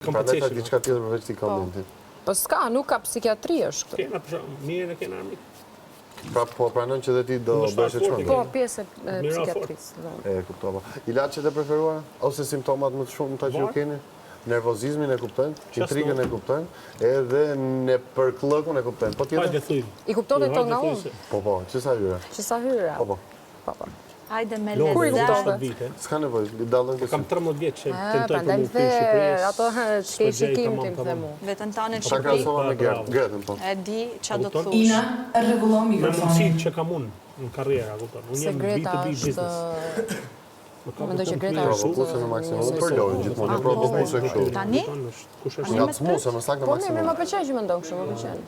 Prandaj ka diçka tjetër përveç këtij komentit. Po s'ka, nuk ka psikiatri është. Kena për shumë, mirë e kena armik. Pra po pranon që dhe ti do bësh e çmend. Po, pjesë e psikiatrisë. E kuptova. Ilaçet e preferuara ose simptomat më të shumta që ju keni? Nervozizmin e kuptojnë, intrigën e kuptojnë, edhe në përkllëkun e kuptojnë. Po tjetër? I kupton e to nga unë? Po, çesa hyra. Çesa hyra? Po. Hajde me Kur i lezet. kuptove? S'ka nevojë, dallën Kam 13 vjeç që tentoj për më këtu Shqipërisë. Ato ke shikim tim dhe mu. Vetën tonë në Ta Shqipëri. krahasova me Gretën, po. E di ç'a do të thush. Ina, rregullon Me mikrofonin. mundësitë që kam unë në karrierë, kupton. Unë Se jam Greta B2B është... business. Mendoj që Greta Provo është... puse në maksimum, për lojë gjithmonë, e provo puse kështu. Tani? Kush është? Ngacmuse më saktë Po mirë, maksimum. më pëlqen që mendon kështu, më pëlqen.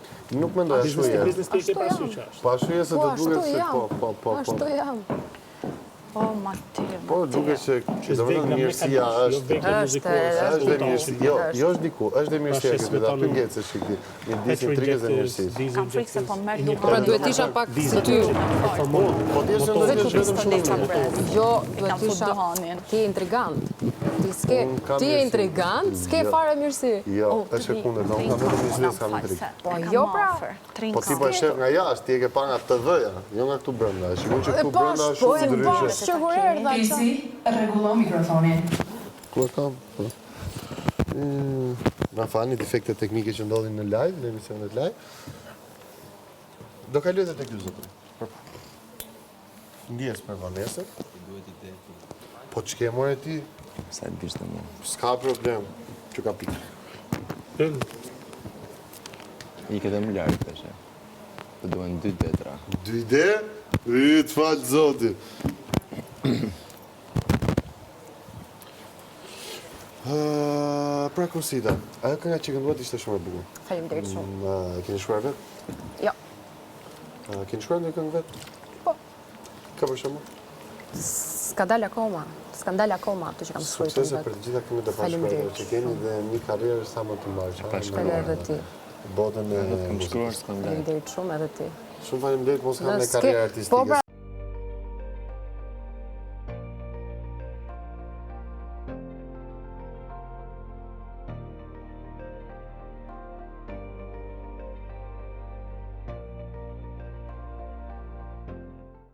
Nuk mendoj ashtu je. Business të ke parasysh është. Po ashtu je se Po, të ashtu duket se jam. po. Ashtu jam. O, Matir. Po duket se domethënë mirësia është është dhe mirësia. Jo është diku, është dhe mirësia këtu, aty ngecësh këtu. Midis intrigës dhe mirësisë. Kam frikë se po merr duhan. Pra duhet isha pak si ty. Po ti je ndonjë vetëm shumë. Jo, Kam duhet fut isha... duhanin. Ti je intrigant. Ti je intrigant, s'ke fare mirësi. Jo, është e kundërt, unë kam vetëm mirësi, s'kam intrigë. Po jo pra. Po ti po e shef nga jashtë, ti e ke pa nga TV-ja, jo nga këtu brenda. Shikoj që këtu brenda është Po shumë e ndryshe. bash që kur erdha. Krisi, rregullon mikrofonin. Ku e kam? Na fani defekte teknike që ndodhin në live, në emisionet live. Do kaloj edhe tek ky zotëri. Ndjes për vonesë. Po ç'ke more ti? Sa e dish të mua. S'ka problem. Që ka pikë. I këtë më lartë të shë. Të duen 2 detra. 2 ide? Të falë zoti. Pra Kosida, ajo kënga që kënduat ishte shumë e bukur. Faleminderit shumë. Keni shkruar vetë? Jo. Keni shkruar një këngë vetë? Po. Ka për shembull? S'ka dalë akoma. S'ka dalë akoma ato që kam shkruar. Suksese për të gjitha këngët e pashkruara që keni dhe një karrierë sa më të mbarë. Shkruaj edhe ti. Botën e Kam shkruar s'kam lartë. Faleminderit shumë edhe ti. Shumë faleminderit, mos kam në karrierë artistike. Po pra,